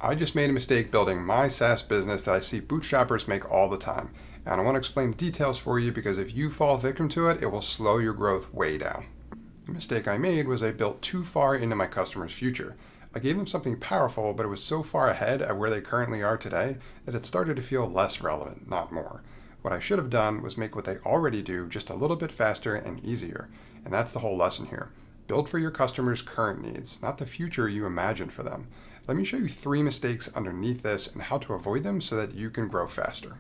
I just made a mistake building my SaaS business that I see bootstrappers make all the time. And I want to explain the details for you because if you fall victim to it, it will slow your growth way down. The mistake I made was I built too far into my customer's future. I gave them something powerful, but it was so far ahead of where they currently are today that it started to feel less relevant, not more. What I should have done was make what they already do just a little bit faster and easier. And that's the whole lesson here. Build for your customers' current needs, not the future you imagine for them. Let me show you 3 mistakes underneath this and how to avoid them so that you can grow faster.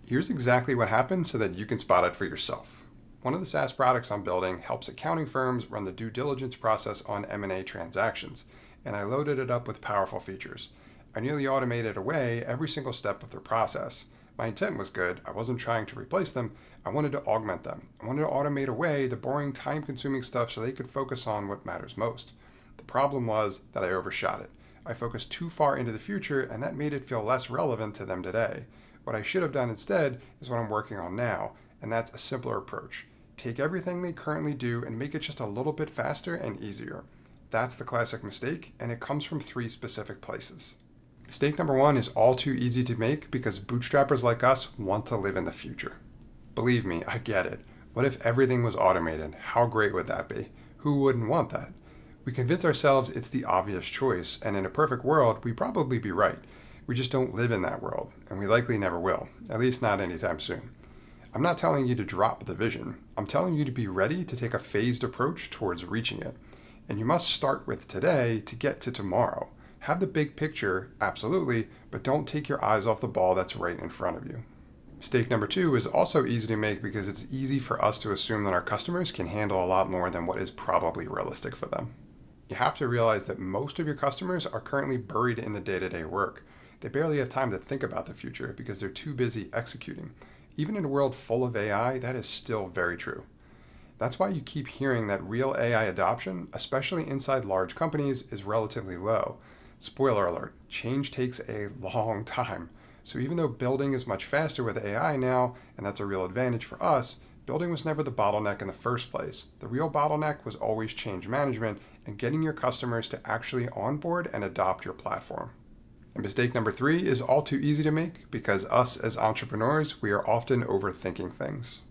Here's exactly what happened so that you can spot it for yourself. One of the SaaS products I'm building helps accounting firms run the due diligence process on M&A transactions, and I loaded it up with powerful features. I nearly automated away every single step of their process. My intent was good. I wasn't trying to replace them. I wanted to augment them. I wanted to automate away the boring, time-consuming stuff so they could focus on what matters most. The problem was that I overshot it. I focused too far into the future, and that made it feel less relevant to them today. What I should have done instead is what I'm working on now, and that's a simpler approach. Take everything they currently do and make it just a little bit faster and easier. That's the classic mistake, and it comes from 3 specific places. Mistake number 1 is all too easy to make because bootstrappers like us want to live in the future. Believe me, I get it. What if everything was automated? How great would that be? Who wouldn't want that? We convince ourselves it's the obvious choice, and in a perfect world, we'd probably be right. We just don't live in that world, and we likely never will, at least not anytime soon. I'm not telling you to drop the vision. I'm telling you to be ready to take a phased approach towards reaching it. And you must start with today to get to tomorrow. Have the big picture, absolutely, but don't take your eyes off the ball that's right in front of you. Mistake number 2 is also easy to make because it's easy for us to assume that our customers can handle a lot more than what is probably realistic for them. You have to realize that most of your customers are currently buried in the day-to-day work. They barely have time to think about the future because they're too busy executing. Even in a world full of AI, that is still very true. That's why you keep hearing that real AI adoption, especially inside large companies, is relatively low. Spoiler alert, change takes a long time. So even though building is much faster with AI now, and that's a real advantage for us, building was never the bottleneck in the first place. The real bottleneck was always change management and getting your customers to actually onboard and adopt your platform. And mistake number 3 is all too easy to make because us as entrepreneurs, we are often overthinking things.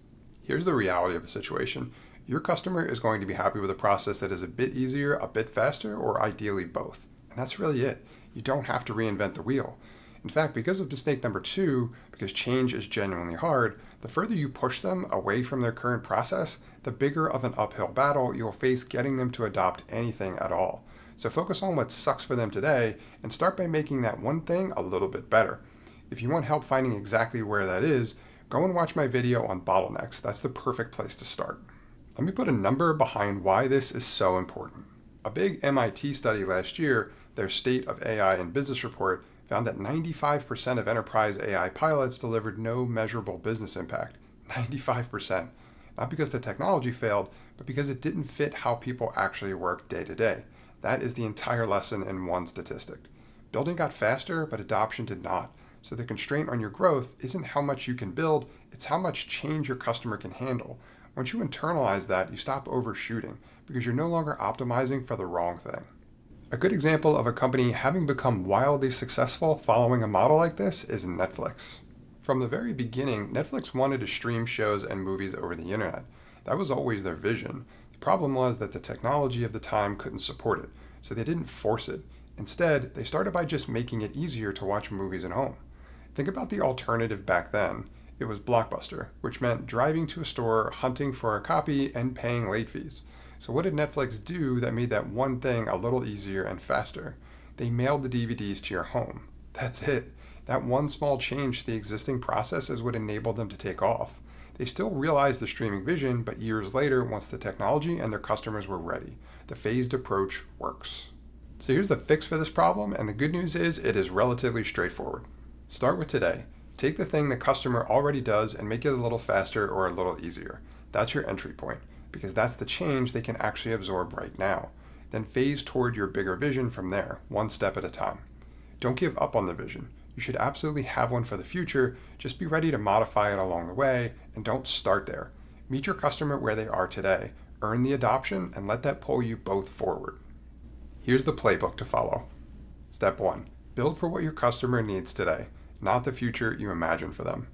Here's the reality of the situation. Your customer is going to be happy with a process that is a bit easier, a bit faster, or ideally both. And that's really it. You don't have to reinvent the wheel. In fact, because of mistake number 2, because change is genuinely hard, the further you push them away from their current process, the bigger of an uphill battle you'll face getting them to adopt anything at all. So focus on what sucks for them today and start by making that one thing a little bit better. If you want help finding exactly where that is, go and watch my video on bottlenecks. That's the perfect place to start. Let me put a number behind why this is so important. A big MIT study last year, their State of AI in Business report, found that 95% of enterprise AI pilots delivered no measurable business impact. 95%. Not because the technology failed, but because it didn't fit how people actually work day to day. That is the entire lesson in one statistic. Building got faster, but adoption did not. So the constraint on your growth isn't how much you can build, it's how much change your customer can handle. Once you internalize that, you stop overshooting because you're no longer optimizing for the wrong thing. A good example of a company having become wildly successful following a model like this is Netflix. From the very beginning, Netflix wanted to stream shows and movies over the internet. That was always their vision. The problem was that the technology of the time couldn't support it, so they didn't force it. Instead, they started by just making it easier to watch movies at home. Think about the alternative back then. It was Blockbuster, which meant driving to a store, hunting for a copy, and paying late fees. So what did Netflix do that made that one thing a little easier and faster? They mailed the DVDs to your home. That's it. That one small change to the existing process is what enabled them to take off. They still realized the streaming vision, but years later, once the technology and their customers were ready, the phased approach works. So here's the fix for this problem, and the good news is it is relatively straightforward. Start with today. Take the thing the customer already does and make it a little faster or a little easier. That's your entry point, because that's the change they can actually absorb right now. Then phase toward your bigger vision from there, one step at a time. Don't give up on the vision. You should absolutely have one for the future, just be ready to modify it along the way, and don't start there. Meet your customer where they are today, earn the adoption, and let that pull you both forward. Here's the playbook to follow. Step 1. Build for what your customer needs today, not the future you imagine for them.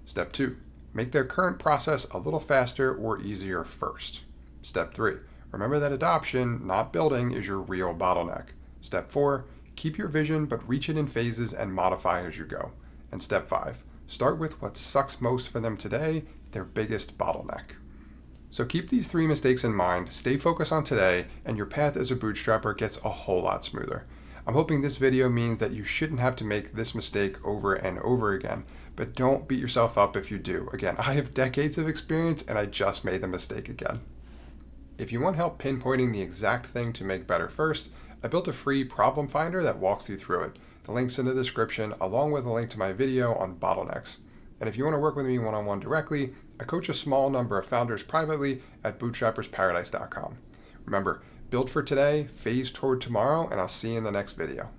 Step 2. Make their current process a little faster or easier first. Step 3. Remember that adoption, not building, is your real bottleneck. Step 4. Keep your vision but reach it in phases and modify as you go. And step 5. Start with what sucks most for them today, their biggest bottleneck. So keep these 3 mistakes in mind, stay focused on today, and your path as a bootstrapper gets a whole lot smoother. I'm hoping this video means that you shouldn't have to make this mistake over and over again, but don't beat yourself up if you do. Again, I have decades of experience and I just made the mistake again. If you want help pinpointing the exact thing to make better first, I built a free problem finder that walks you through it. The link's in the description, along with a link to my video on bottlenecks. And if you want to work with me one-on-one directly, I coach a small number of founders privately at bootstrappersparadise.com. Remember, build for today, phase toward tomorrow, and I'll see you in the next video.